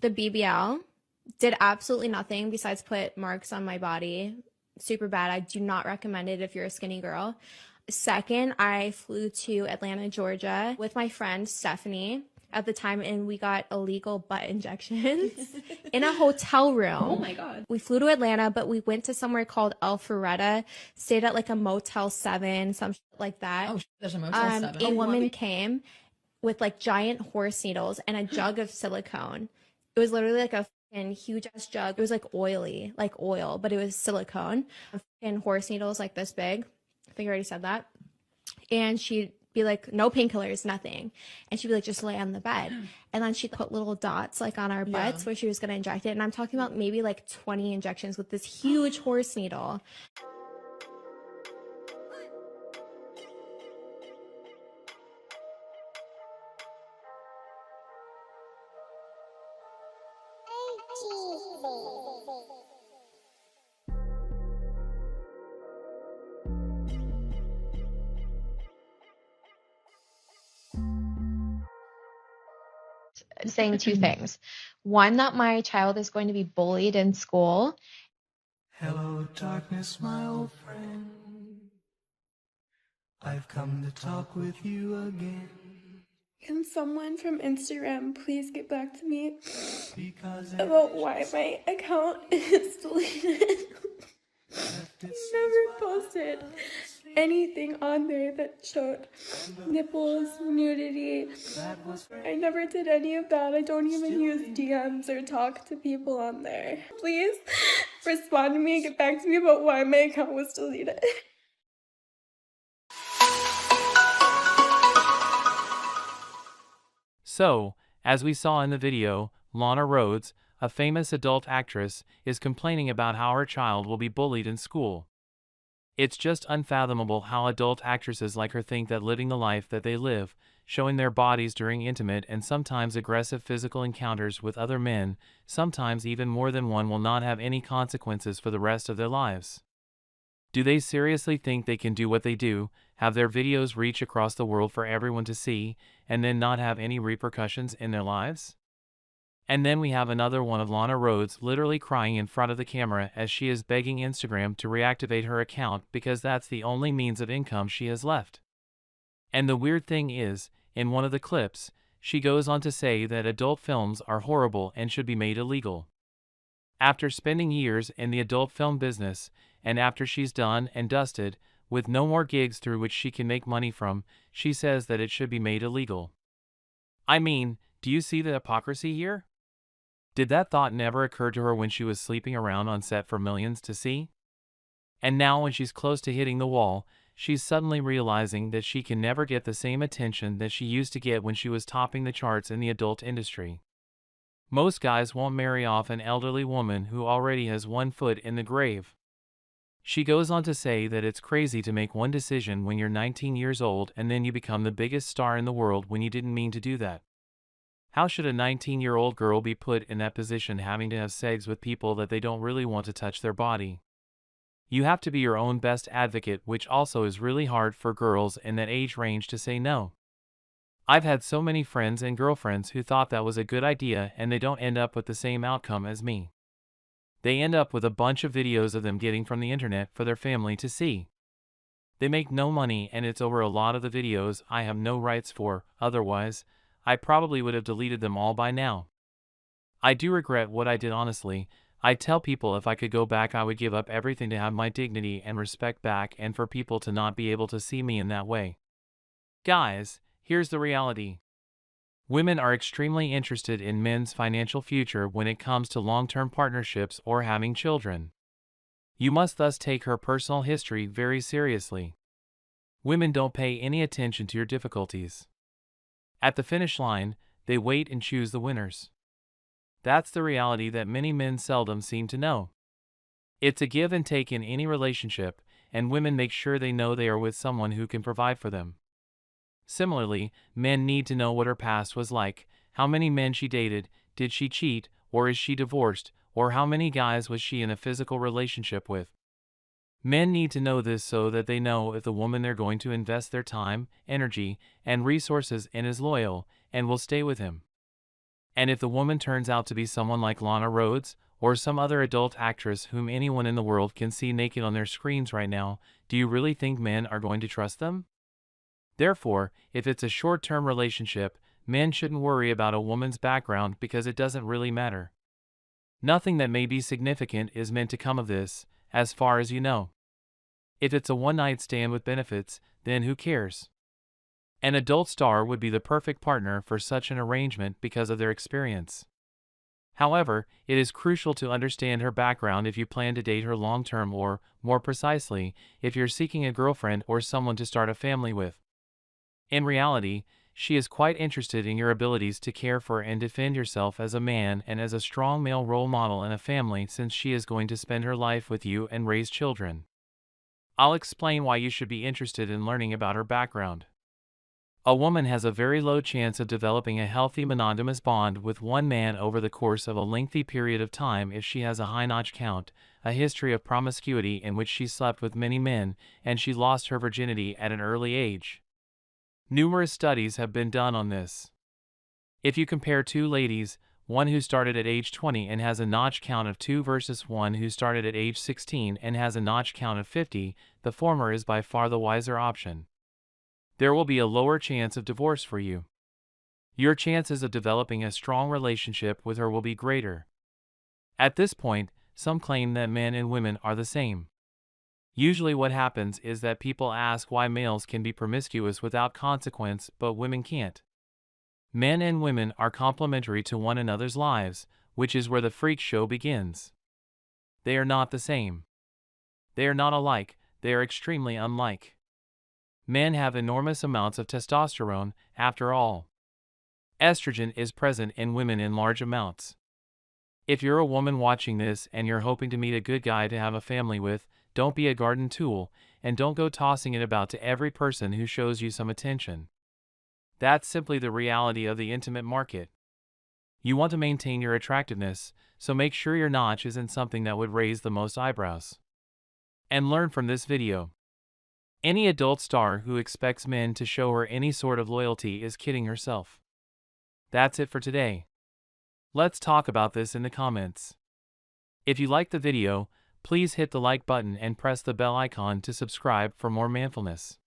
The BBL did absolutely nothing besides put marks on my body. Super bad. I do not recommend it if you're a skinny girl. Second, I flew to Atlanta, Georgia with my friend Stephanie at the time, and we got illegal butt injections in a hotel room. Oh my God. We flew to Atlanta, but we went to somewhere called Alpharetta, stayed at like a Motel 7, some shit like that. Oh, there's a Motel 7. A woman came with like giant horse needles and a jug of silicone. It was literally like a huge ass jug. It was like oily, like oil, but it was silicone. And horse needles like this big. I think I already said that. And she'd be like, no painkillers, nothing. And she'd be like, just lay on the bed. And then she'd put little dots like on our butts where she was going to inject it. And I'm talking about maybe like 20 injections with this huge horse needle. Saying two things. One, that my child is going to be bullied in school. Hello, darkness, my old friend. I've come to talk with you again. Can someone from Instagram please get back to me about why my account is deleted? Never posted anything on there that showed nipples, nudity. I never did any of that. I don't even use DMs or talk to people on there. Please respond to me and get back to me about why my account was deleted. So, as we saw in the video, Lana Rhodes, a famous adult actress, is complaining about how her child will be bullied in school. It's just unfathomable how adult actresses like her think that living the life that they live, showing their bodies during intimate and sometimes aggressive physical encounters with other men, sometimes even more than one, will not have any consequences for the rest of their lives. Do they seriously think they can do what they do, have their videos reach across the world for everyone to see, and then not have any repercussions in their lives? And then we have another one of Lana Rhodes literally crying in front of the camera as she is begging Instagram to reactivate her account because that's the only means of income she has left. And the weird thing is, in one of the clips, she goes on to say that adult films are horrible and should be made illegal. After spending years in the adult film business, and after she's done and dusted, with no more gigs through which she can make money from, she says that it should be made illegal. I mean, do you see the hypocrisy here? Did that thought never occur to her when she was sleeping around on set for millions to see? And now when she's close to hitting the wall, she's suddenly realizing that she can never get the same attention that she used to get when she was topping the charts in the adult industry. Most guys won't marry off an elderly woman who already has one foot in the grave. She goes on to say that it's crazy to make one decision when you're 19 years old and then you become the biggest star in the world when you didn't mean to do that. How should a 19-year-old girl be put in that position, having to have sex with people that they don't really want to touch their body? You have to be your own best advocate, which also is really hard for girls in that age range to say no. I've had so many friends and girlfriends who thought that was a good idea and they don't end up with the same outcome as me. They end up with a bunch of videos of them getting from the internet for their family to see. They make no money and it's over a lot of the videos I have no rights for, otherwise, I probably would have deleted them all by now. I do regret what I did, honestly. I tell people if I could go back I would give up everything to have my dignity and respect back and for people to not be able to see me in that way. Guys, here's the reality. Women are extremely interested in men's financial future when it comes to long-term partnerships or having children. You must thus take her personal history very seriously. Women don't pay any attention to your difficulties. At the finish line, they wait and choose the winners. That's the reality that many men seldom seem to know. It's a give and take in any relationship, and women make sure they know they are with someone who can provide for them. Similarly, men need to know what her past was like, how many men she dated, did she cheat, or is she divorced, or how many guys was she in a physical relationship with. Men need to know this so that they know if the woman they're going to invest their time, energy, and resources in is loyal, and will stay with him. And if the woman turns out to be someone like Lana Rhodes, or some other adult actress whom anyone in the world can see naked on their screens right now, do you really think men are going to trust them? Therefore, if it's a short-term relationship, men shouldn't worry about a woman's background because it doesn't really matter. Nothing that may be significant is meant to come of this, as far as you know. If it's a one-night stand with benefits, then who cares? An adult star would be the perfect partner for such an arrangement because of their experience. However, it is crucial to understand her background if you plan to date her long-term or, more precisely, if you're seeking a girlfriend or someone to start a family with. In reality, she is quite interested in your abilities to care for and defend yourself as a man and as a strong male role model in a family, since she is going to spend her life with you and raise children. I'll explain why you should be interested in learning about her background. A woman has a very low chance of developing a healthy monogamous bond with one man over the course of a lengthy period of time if she has a high notch count, a history of promiscuity in which she slept with many men, and she lost her virginity at an early age. Numerous studies have been done on this. If you compare two ladies, one who started at age 20 and has a notch count of 2 versus one who started at age 16 and has a notch count of 50, the former is by far the wiser option. There will be a lower chance of divorce for you. Your chances of developing a strong relationship with her will be greater. At this point, some claim that men and women are the same. Usually what happens is that people ask why males can be promiscuous without consequence but women can't. Men and women are complementary to one another's lives, which is where the freak show begins. They are not the same. They are not alike, they are extremely unlike. Men have enormous amounts of testosterone, after all. Estrogen is present in women in large amounts. If you're a woman watching this and you're hoping to meet a good guy to have a family with, don't be a garden tool, and don't go tossing it about to every person who shows you some attention. That's simply the reality of the intimate market. You want to maintain your attractiveness, so make sure your notch isn't something that would raise the most eyebrows. And learn from this video. Any adult star who expects men to show her any sort of loyalty is kidding herself. That's it for today. Let's talk about this in the comments. If you liked the video, please hit the like button and press the bell icon to subscribe for more manfulness.